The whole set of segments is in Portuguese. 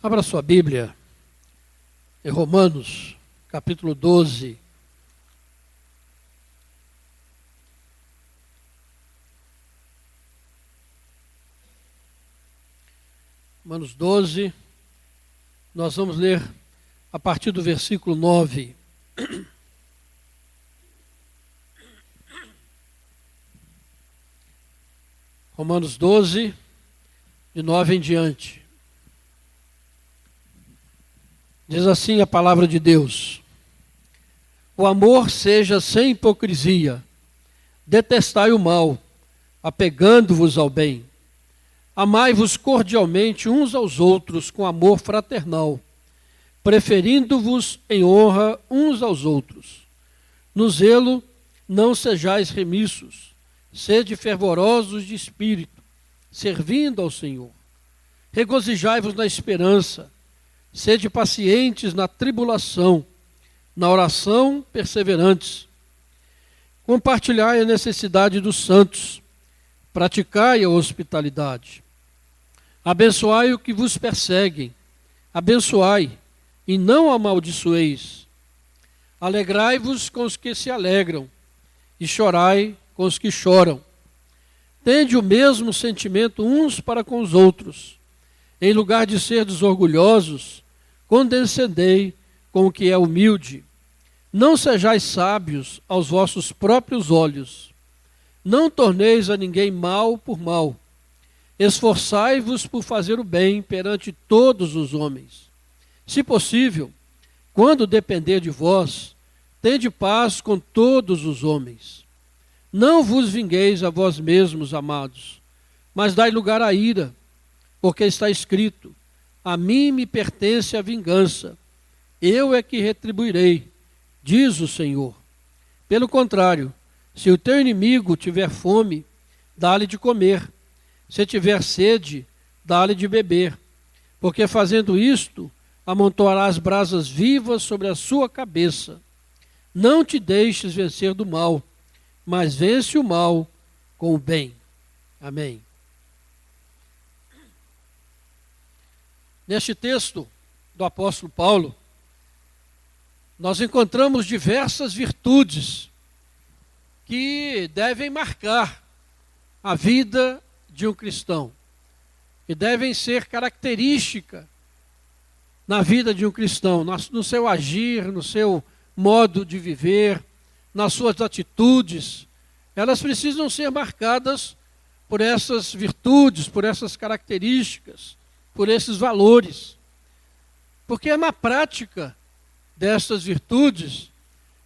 Abra sua Bíblia em Romanos, capítulo 12. Romanos 12, nós vamos ler a partir do versículo 9. Romanos 12, de 9 em diante. Diz assim a palavra de Deus: o amor seja sem hipocrisia, detestai o mal, apegando-vos ao bem. Amai-vos cordialmente uns aos outros com amor fraternal, preferindo-vos em honra uns aos outros. No zelo não sejais remissos, sede fervorosos de espírito, servindo ao Senhor. Regozijai-vos na esperança, sede pacientes na tribulação, na oração perseverantes. Compartilhai a necessidade dos santos, praticai a hospitalidade. Abençoai o que vos perseguem, abençoai, e não amaldiçoeis. Alegrai-vos com os que se alegram, e chorai com os que choram. Tende o mesmo sentimento uns para com os outros. Em lugar de serdes orgulhosos, condescendei com o que é humilde. Não sejais sábios aos vossos próprios olhos. Não torneis a ninguém mal por mal. Esforçai-vos por fazer o bem perante todos os homens. Se possível, quando depender de vós, tende paz com todos os homens. Não vos vingueis a vós mesmos, amados, mas dai lugar à ira, porque está escrito: a mim me pertence a vingança, eu é que retribuirei, diz o Senhor. Pelo contrário, se o teu inimigo tiver fome, dá-lhe de comer. Se tiver sede, dá-lhe de beber. Porque fazendo isto, amontoarás brasas vivas sobre a sua cabeça. Não te deixes vencer do mal, mas vence o mal com o bem. Amém. Neste texto do apóstolo Paulo, nós encontramos diversas virtudes que devem marcar a vida de um cristão, que devem ser característica na vida de um cristão, no seu agir, no seu modo de viver, nas suas atitudes. Elas precisam ser marcadas por essas virtudes, por essas características, por esses valores. Porque é na prática dessas virtudes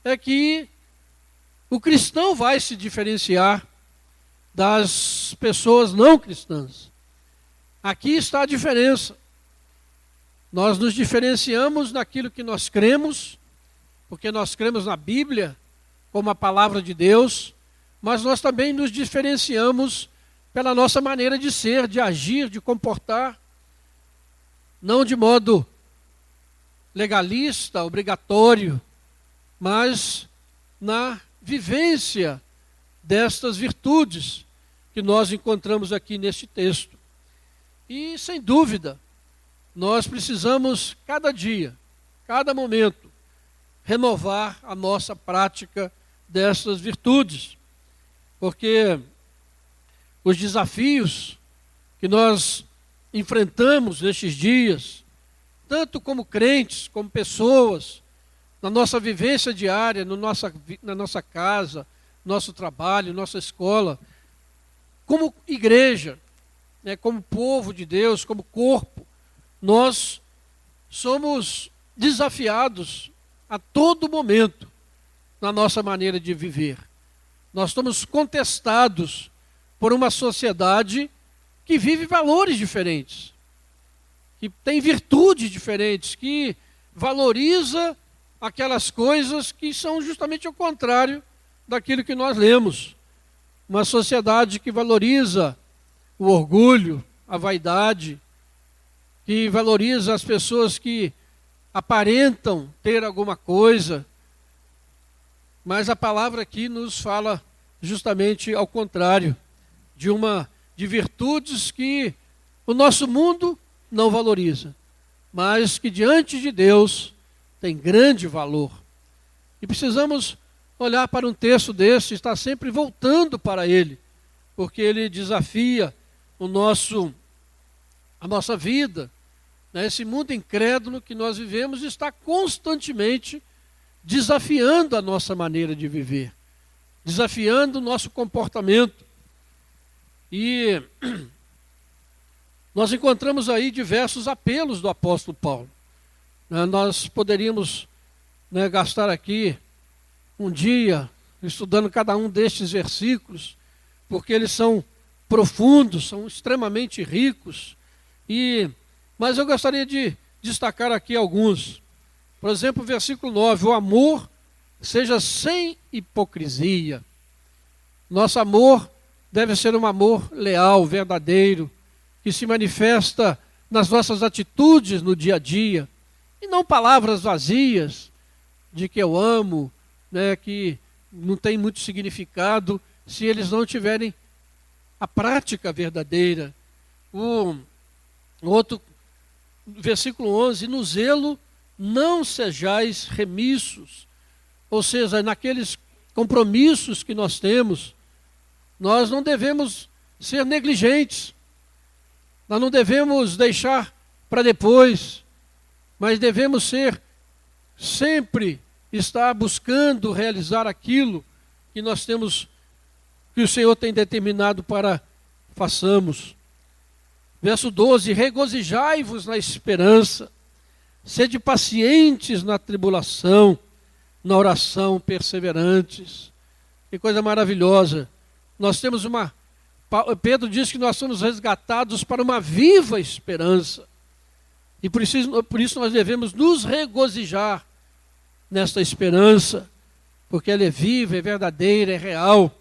é que o cristão vai se diferenciar das pessoas não cristãs. Aqui está a diferença. Nós nos diferenciamos naquilo que nós cremos, porque nós cremos na Bíblia como a palavra de Deus, mas nós também nos diferenciamos pela nossa maneira de ser, de agir, de comportar, não de modo legalista, obrigatório, mas na vivência destas virtudes que nós encontramos aqui neste texto. E, sem dúvida, nós precisamos, cada dia, cada momento, renovar a nossa prática dessas virtudes, porque os desafios que nós enfrentamos nestes dias, tanto como crentes, como pessoas, na nossa vivência diária, na nossa casa, nosso trabalho, nossa escola, como igreja, como povo de Deus, como corpo, nós somos desafiados a todo momento na nossa maneira de viver. Nós estamos contestados por uma sociedade que vive valores diferentes, que tem virtudes diferentes, que valoriza aquelas coisas que são justamente o contrário daquilo que nós lemos. Uma sociedade que valoriza o orgulho, a vaidade, que valoriza as pessoas que aparentam ter alguma coisa, mas a palavra aqui nos fala justamente ao contrário, de virtudes que o nosso mundo não valoriza. mas que diante de Deus tem grande valor. E precisamos olhar para um texto desse, estar sempre voltando para ele, porque ele desafia a nossa vida. Esse mundo incrédulo que nós vivemos está constantemente desafiando a nossa maneira de viver, desafiando o nosso comportamento. E nós encontramos aí diversos apelos do apóstolo Paulo. Nós poderíamos gastar aqui um dia estudando cada um destes versículos, porque eles são profundos, são extremamente ricos. Mas eu gostaria de destacar aqui alguns. Por exemplo, o versículo 9, o amor seja sem hipocrisia. Nosso amor deve ser um amor leal, verdadeiro, que se manifesta nas nossas atitudes no dia a dia, e não palavras vazias de que eu amo, que não tem muito significado se eles não tiverem a prática verdadeira. O outro, versículo 11, no zelo não sejais remissos, ou seja, naqueles compromissos que nós temos, nós não devemos ser negligentes, nós não devemos deixar para depois, mas devemos sempre estar buscando realizar aquilo que nós temos, que o Senhor tem determinado para façamos. Verso 12, regozijai-vos na esperança, sede pacientes na tribulação, na oração perseverantes. Que coisa maravilhosa. Nós temos Pedro diz que nós somos resgatados para uma viva esperança. E por isso nós devemos nos regozijar nesta esperança, porque ela é viva, é verdadeira, é real.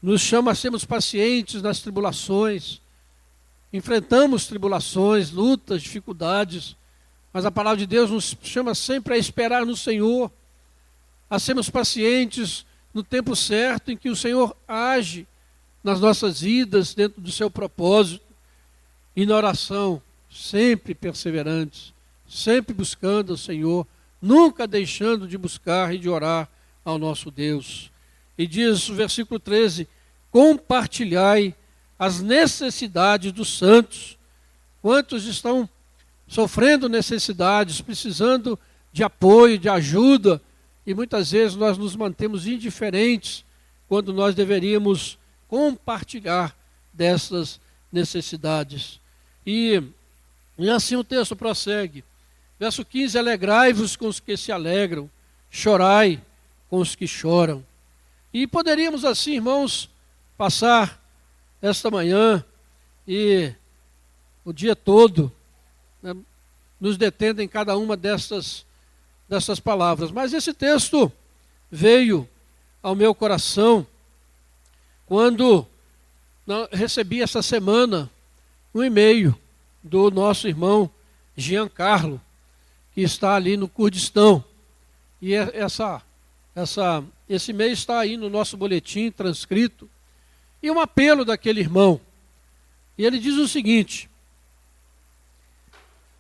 Nos chama a sermos pacientes nas tribulações. Enfrentamos tribulações, lutas, dificuldades, mas a palavra de Deus nos chama sempre a esperar no Senhor, a sermos pacientes no tempo certo em que o Senhor age nas nossas vidas, dentro do seu propósito, e na oração, sempre perseverantes, sempre buscando o Senhor, nunca deixando de buscar e de orar ao nosso Deus. E diz o versículo 13, compartilhai as necessidades dos santos. Quantos estão sofrendo necessidades, precisando de apoio, de ajuda, e muitas vezes nós nos mantemos indiferentes quando nós deveríamos compartilhar dessas necessidades. E assim o texto prossegue. Verso 15, alegrai-vos com os que se alegram, chorai com os que choram. E poderíamos assim, irmãos, passar esta manhã e o dia todo, nos detendo em cada uma dessas palavras. Mas esse texto veio ao meu coração quando recebi essa semana um e-mail do nosso irmão Giancarlo, que está ali no Kurdistão. E esse e-mail está aí no nosso boletim transcrito. E um apelo daquele irmão. E ele diz o seguinte,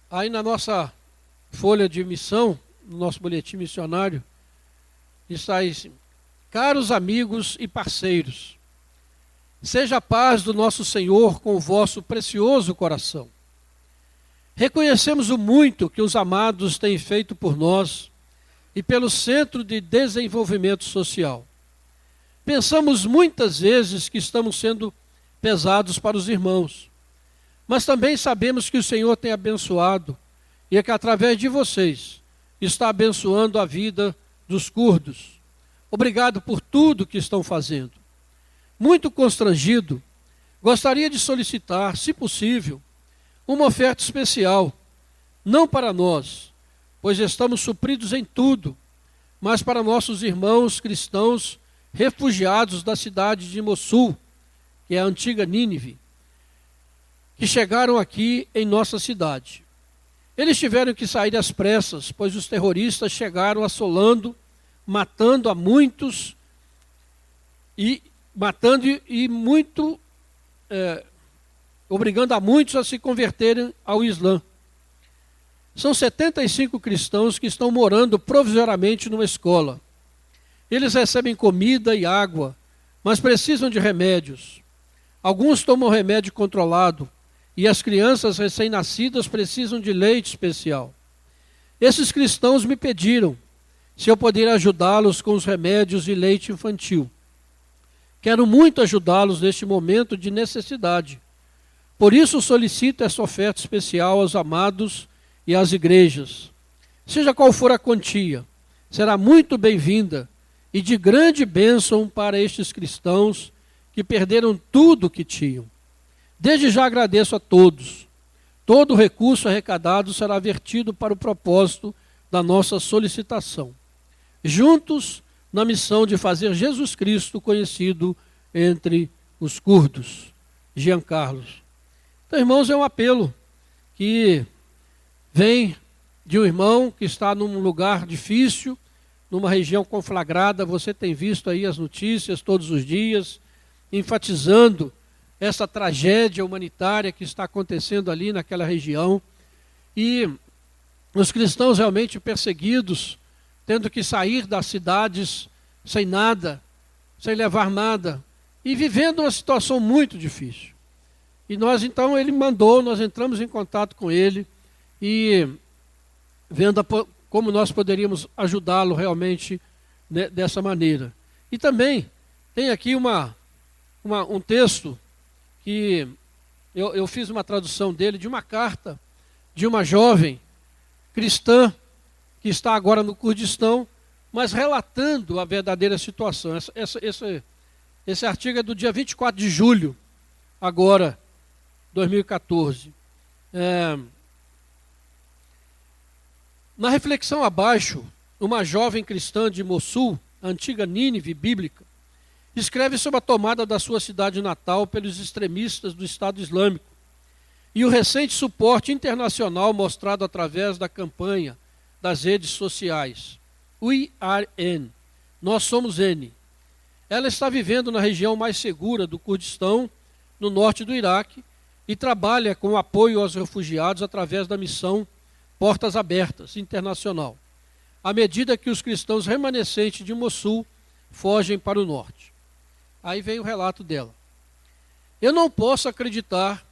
aí na nossa folha de missão, no nosso boletim missionário, está aí, caros amigos e parceiros, seja a paz do nosso Senhor com o vosso precioso coração. Reconhecemos o muito que os amados têm feito por nós e pelo Centro de Desenvolvimento Social. Pensamos muitas vezes que estamos sendo pesados para os irmãos, mas também sabemos que o Senhor tem abençoado e é que através de vocês está abençoando a vida dos curdos. Obrigado por tudo que estão fazendo. Muito constrangido, gostaria de solicitar, se possível, uma oferta especial, não para nós, pois estamos supridos em tudo, mas para nossos irmãos cristãos refugiados da cidade de Mossul, que é a antiga Nínive, que chegaram aqui em nossa cidade. Eles tiveram que sair às pressas, pois os terroristas chegaram assolando, matando a muitos obrigando a muitos a se converterem ao Islã. São 75 cristãos que estão morando provisoriamente numa escola. Eles recebem comida e água, mas precisam de remédios. Alguns tomam remédio controlado e as crianças recém-nascidas precisam de leite especial. Esses cristãos me pediram se eu poderia ajudá-los com os remédios e leite infantil. Quero muito ajudá-los neste momento de necessidade. Por isso solicito essa oferta especial aos amados e às igrejas. Seja qual for a quantia, será muito bem-vinda e de grande bênção para estes cristãos que perderam tudo o que tinham. Desde já agradeço a todos. Todo o recurso arrecadado será vertido para o propósito da nossa solicitação. Juntos na missão de fazer Jesus Cristo conhecido entre os curdos. Jean Carlos. Então, irmãos, é um apelo que vem de um irmão que está num lugar difícil, numa região conflagrada. Você tem visto aí as notícias todos os dias, enfatizando essa tragédia humanitária que está acontecendo ali naquela região. E os cristãos realmente perseguidos, tendo que sair das cidades sem nada, sem levar nada, e vivendo uma situação muito difícil. E nós, então, ele mandou, nós entramos em contato com ele, e vendo como nós poderíamos ajudá-lo realmente dessa maneira. E também tem aqui um texto que eu fiz uma tradução dele, de uma carta de uma jovem cristã que está agora no Kurdistão, mas relatando a verdadeira situação. Esse artigo é do dia 24 de julho, agora, 2014. Na reflexão abaixo, uma jovem cristã de Mossul, a antiga Nínive bíblica, escreve sobre a tomada da sua cidade natal pelos extremistas do Estado Islâmico e o recente suporte internacional mostrado através da campanha das redes sociais. We are N. Nós somos N. Ela está vivendo na região mais segura do Kurdistão, no norte do Iraque, e trabalha com apoio aos refugiados através da missão Portas Abertas Internacional, à medida que os cristãos remanescentes de Mossul fogem para o norte. Aí vem o relato dela. Eu não posso acreditar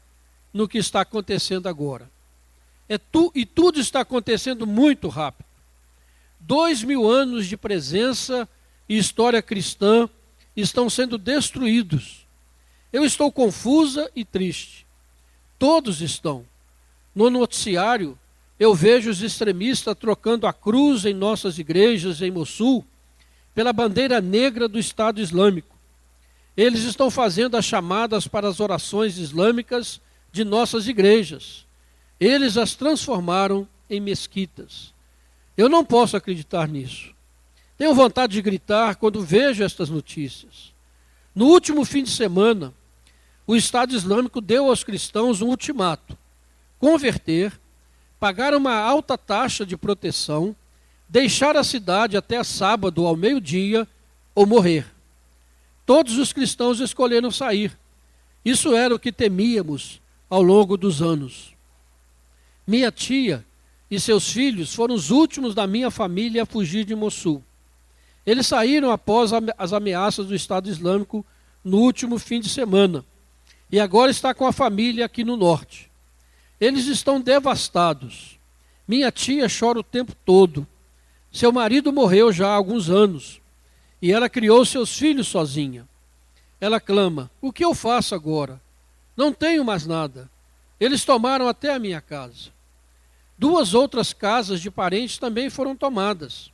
no que está acontecendo agora. E tudo está acontecendo muito rápido. 2000 anos de presença e história cristã estão sendo destruídos. Eu estou confusa e triste. Todos estão. No noticiário, eu vejo os extremistas trocando a cruz em nossas igrejas em Mossul pela bandeira negra do Estado Islâmico. Eles estão fazendo as chamadas para as orações islâmicas de nossas igrejas. Eles as transformaram em mesquitas. Eu não posso acreditar nisso. Tenho vontade de gritar quando vejo estas notícias. No último fim de semana, o Estado Islâmico deu aos cristãos um ultimato: converter, pagar uma alta taxa de proteção, deixar a cidade até sábado ao meio-dia ou morrer. Todos os cristãos escolheram sair. Isso era o que temíamos ao longo dos anos. Minha tia e seus filhos foram os últimos da minha família a fugir de Mossul. Eles saíram após as ameaças do Estado Islâmico no último fim de semana, e agora está com a família aqui no norte. Eles estão devastados. Minha tia chora o tempo todo. Seu marido morreu já há alguns anos, e ela criou seus filhos sozinha. Ela clama: o que eu faço agora? Não tenho mais nada. Eles tomaram até a minha casa. 2 outras casas de parentes também foram tomadas.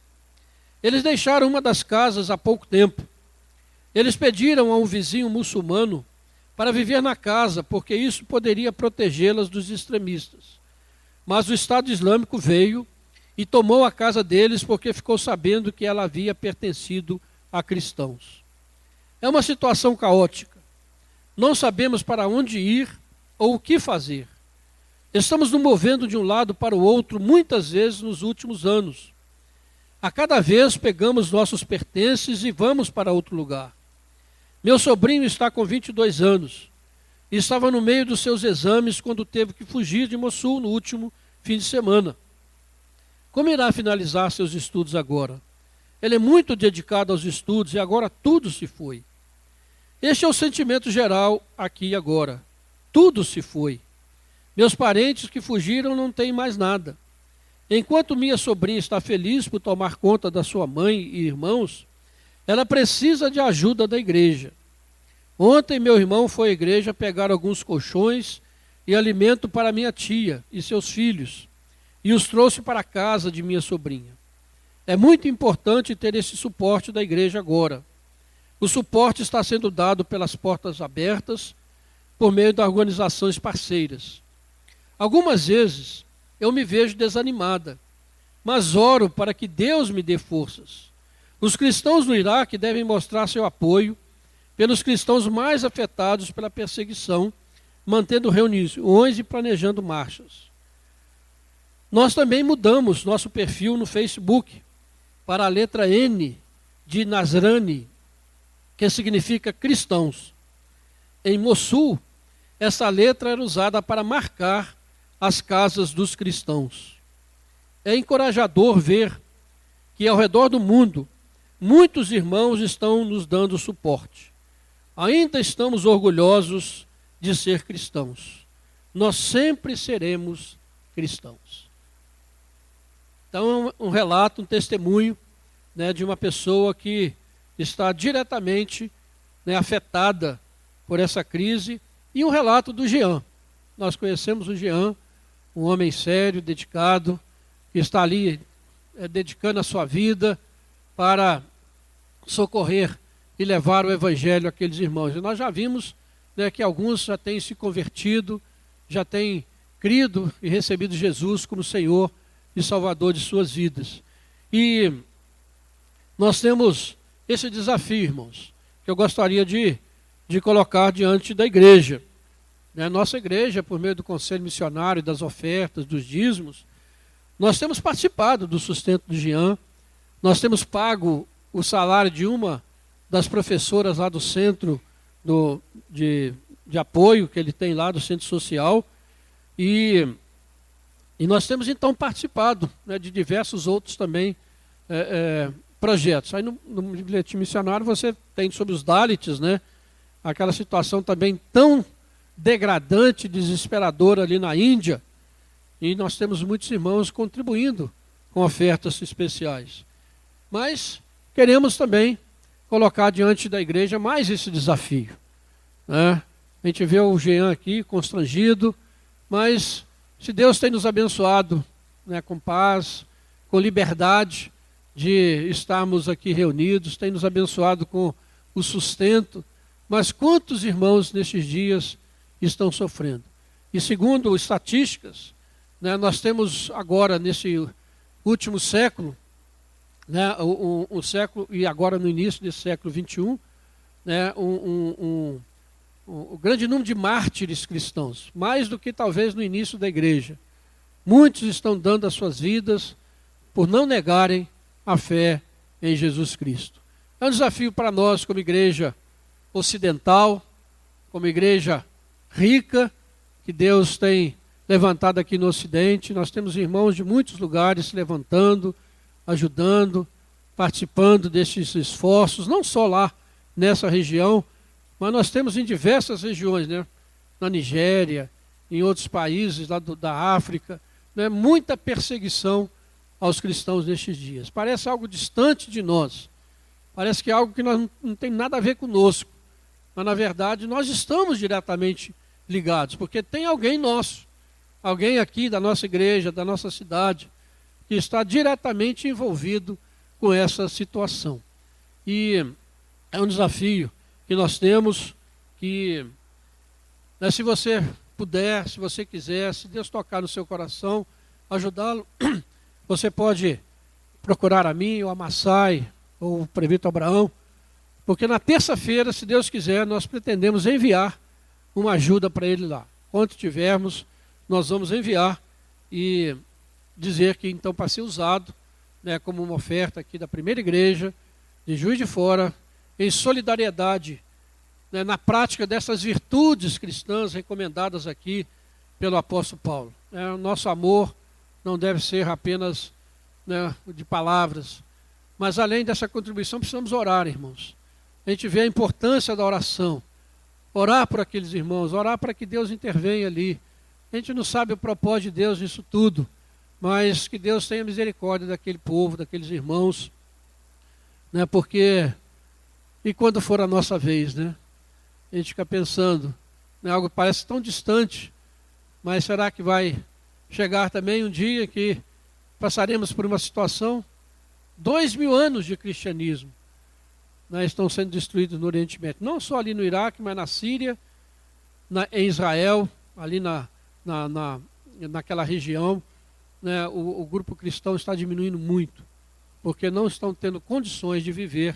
Eles deixaram uma das casas há pouco tempo. Eles pediram a um vizinho muçulmano para viver na casa, porque isso poderia protegê-las dos extremistas. Mas o Estado Islâmico veio e tomou a casa deles porque ficou sabendo que ela havia pertencido a cristãos. É uma situação caótica. Não sabemos para onde ir ou o que fazer. Estamos nos movendo de um lado para o outro muitas vezes nos últimos anos. A cada vez pegamos nossos pertences e vamos para outro lugar. Meu sobrinho está com 22 anos e estava no meio dos seus exames quando teve que fugir de Mossul no último fim de semana. Como irá finalizar seus estudos agora? Ele é muito dedicado aos estudos e agora tudo se foi. Este é o sentimento geral aqui e agora. Tudo se foi. Meus parentes que fugiram não têm mais nada. Enquanto minha sobrinha está feliz por tomar conta da sua mãe e irmãos, ela precisa de ajuda da igreja. Ontem meu irmão foi à igreja pegar alguns colchões e alimento para minha tia e seus filhos, e os trouxe para a casa de minha sobrinha. É muito importante ter esse suporte da igreja agora. O suporte está sendo dado pelas portas abertas, por meio das organizações parceiras. Algumas vezes eu me vejo desanimada, mas oro para que Deus me dê forças. Os cristãos no Iraque devem mostrar seu apoio pelos cristãos mais afetados pela perseguição, mantendo reuniões e planejando marchas. Nós também mudamos nosso perfil no Facebook para a letra N de Nasrani, que significa cristãos. Em Mossul, essa letra era usada para marcar as casas dos cristãos. É encorajador ver que ao redor do mundo, muitos irmãos estão nos dando suporte. Ainda estamos orgulhosos de ser cristãos. Nós sempre seremos cristãos. Então, um relato, um testemunho, né, de uma pessoa que está diretamente, né, afetada por essa crise, e um relato do Jean. Nós conhecemos o Jean, um homem sério, dedicado, que está ali dedicando a sua vida para socorrer e levar o evangelho àqueles irmãos. E nós já vimos, né, que alguns já têm se convertido, já têm crido e recebido Jesus como Senhor e Salvador de suas vidas. E nós temos esse desafio, irmãos, que eu gostaria de colocar diante da igreja. Nossa igreja, por meio do conselho missionário, das ofertas, dos dízimos, nós temos participado do sustento do Jean, nós temos pago o salário de uma das professoras lá do centro de apoio que ele tem lá, do centro social, e nós temos então participado, né, de diversos outros também projetos. Aí no bilhetim missionário você tem sobre os Dalits, né, aquela situação também tão degradante, desesperadora ali na Índia, e nós temos muitos irmãos contribuindo com ofertas especiais. Mas queremos também colocar diante da igreja mais esse desafio, né? A gente vê o Jean aqui constrangido, mas se Deus tem nos abençoado, né, com paz, com liberdade de estarmos aqui reunidos, tem nos abençoado com o sustento, mas quantos irmãos nestes dias estão sofrendo? E segundo estatísticas, né, nós temos agora nesse último século, né, um século, e agora no início desse século XXI, né, um grande número de mártires cristãos, mais do que talvez no início da igreja. Muitos estão dando as suas vidas por não negarem a fé em Jesus Cristo. É um desafio para nós como igreja ocidental, como igreja rica, que Deus tem levantado aqui no Ocidente. Nós temos irmãos de muitos lugares se levantando, ajudando, participando desses esforços, não só lá nessa região, mas nós temos em diversas regiões, né? Na Nigéria, em outros países lá da África, né? Muita perseguição aos cristãos nestes dias. Parece algo distante de nós, parece que é algo que não tem nada a ver conosco, mas na verdade nós estamos diretamente ligados, porque tem alguém nosso, alguém aqui da nossa igreja, da nossa cidade, que está diretamente envolvido com essa situação. E é um desafio que nós temos, que, né, se você puder, se você quiser, se Deus tocar no seu coração, ajudá-lo, você pode procurar a mim, ou a Massai, ou o prefeito Abraão, porque na terça-feira, se Deus quiser, nós pretendemos enviar uma ajuda para ele lá. Quando tivermos, nós vamos enviar e dizer que então para ser usado, né, como uma oferta aqui da primeira igreja de Juiz de Fora, em solidariedade, né, na prática dessas virtudes cristãs recomendadas aqui pelo apóstolo Paulo. O nosso amor não deve ser apenas né, de palavras. Mas além dessa contribuição, precisamos orar, irmãos. A gente vê a importância da oração. Orar por aqueles irmãos, orar para que Deus intervenha ali. A gente não sabe o propósito de Deus nisso tudo, mas que Deus tenha misericórdia daquele povo, daqueles irmãos, né? Porque, e quando for a nossa vez, né? A gente fica pensando, né? Algo que parece tão distante, mas será que vai chegar também um dia que passaremos por uma situação, 2000 anos de cristianismo, né, estão sendo destruídos no Oriente Médio, não só ali no Iraque, mas na Síria, em Israel, ali naquela região, né, o grupo cristão está diminuindo muito, porque não estão tendo condições de viver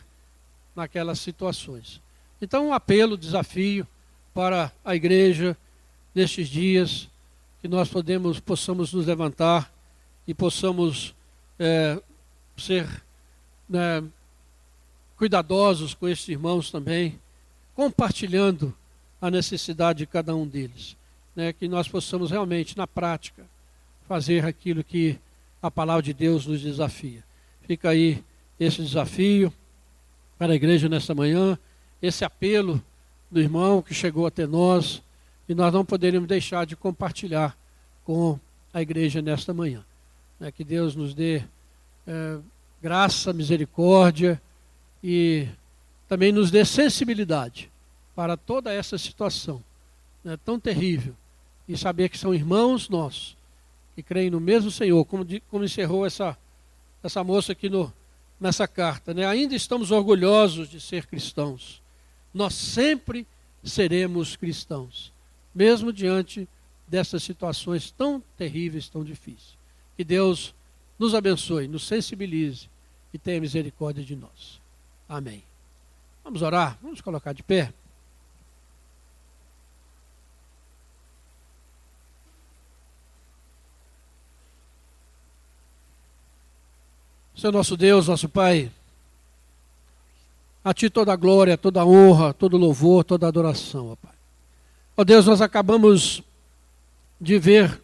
naquelas situações. Então, um apelo, desafio para a igreja nestes dias, que nós possamos nos levantar e possamos ser, né, cuidadosos com esses irmãos também, compartilhando a necessidade de cada um deles, né, que nós possamos realmente, na prática, fazer aquilo que a palavra de Deus nos desafia. Fica aí esse desafio para a igreja nesta manhã, esse apelo do irmão que chegou até nós, e nós não poderíamos deixar de compartilhar com a igreja nesta manhã. Que Deus nos dê graça, misericórdia e também nos dê sensibilidade para toda essa situação, né, tão terrível, e saber que são irmãos nossos que creem no mesmo Senhor, como encerrou essa moça aqui nessa carta, né? Ainda estamos orgulhosos de ser cristãos. Nós sempre seremos cristãos, mesmo diante dessas situações tão terríveis, tão difíceis. Que Deus nos abençoe, nos sensibilize e tenha misericórdia de nós. Amém. Vamos orar? Vamos colocar de pé? Senhor nosso Deus, nosso Pai, a Ti toda a glória, toda a honra, todo louvor, toda a adoração, ó Pai. Ó Deus, nós acabamos de ver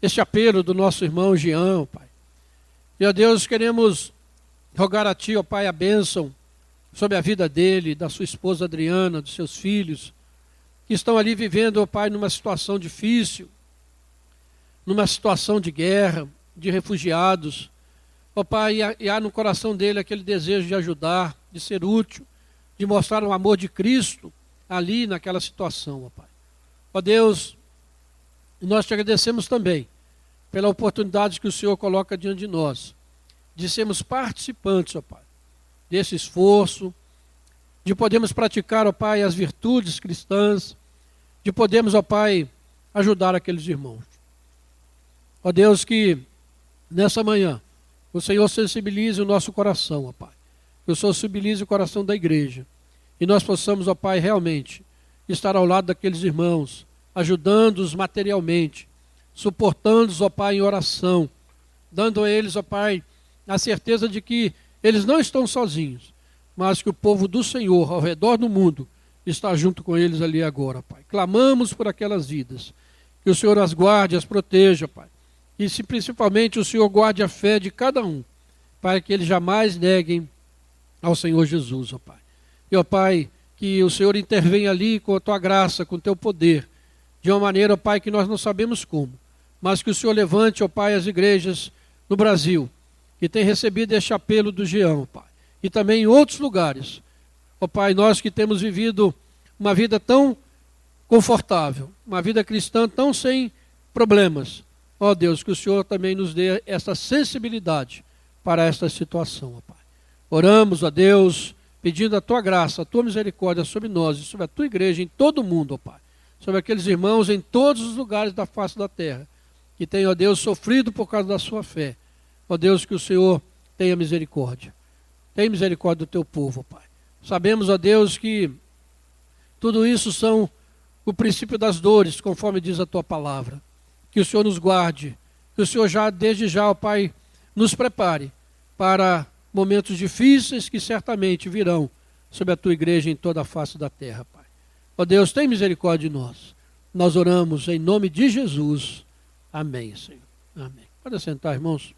este apelo do nosso irmão Jean, ó Pai. E, ó Deus, queremos rogar a Ti, ó Pai, a bênção sobre a vida dele, da sua esposa Adriana, dos seus filhos, que estão ali vivendo, ó Pai, numa situação difícil, numa situação de guerra, de refugiados. Ó Pai, e há no coração dele aquele desejo de ajudar, de ser útil, de mostrar o amor de Cristo ali naquela situação, ó Pai. Ó Deus, nós te agradecemos também pela oportunidade que o Senhor coloca diante de nós, de sermos participantes, ó Pai, desse esforço, de podermos praticar, ó Pai, as virtudes cristãs, de podermos, ó Pai, ajudar aqueles irmãos. Ó Deus, que nessa manhã o Senhor sensibilize o nosso coração, ó Pai. Que o Senhor sensibilize o coração da igreja. E nós possamos, ó Pai, realmente estar ao lado daqueles irmãos, ajudando-os materialmente, suportando-os, ó Pai, em oração, dando a eles, ó Pai, a certeza de que eles não estão sozinhos, mas que o povo do Senhor, ao redor do mundo, está junto com eles ali agora, Pai. Clamamos por aquelas vidas. Que o Senhor as guarde, as proteja, Pai. E se principalmente o Senhor guarde a fé de cada um, para que eles jamais neguem ao Senhor Jesus, ó Pai. E, ó Pai, que o Senhor intervenha ali com a Tua graça, com o Teu poder, de uma maneira, ó Pai, que nós não sabemos como, mas que o Senhor levante, ó Pai, as igrejas no Brasil, que tem recebido este apelo do Jean, ó Pai, e também em outros lugares. Ó Pai, nós que temos vivido uma vida tão confortável, uma vida cristã tão sem problemas, ó Deus, que o Senhor também nos dê essa sensibilidade para esta situação, ó Pai. Oramos a Deus, pedindo a Tua graça, a Tua misericórdia sobre nós e sobre a Tua igreja em todo o mundo, ó Pai. Sobre aqueles irmãos em todos os lugares da face da terra, que têm, ó Deus, sofrido por causa da sua fé. Ó Deus, que o Senhor tenha misericórdia. Tenha misericórdia do Teu povo, ó Pai. Sabemos, ó Deus, que tudo isso são o princípio das dores, conforme diz a Tua palavra. Que o Senhor nos guarde, que o Senhor já, desde já, ó Pai, nos prepare para momentos difíceis que certamente virão sobre a Tua igreja em toda a face da terra, Pai. Ó Deus, tem misericórdia de nós. Nós oramos em nome de Jesus. Amém, Senhor. Amém. Pode sentar, irmãos.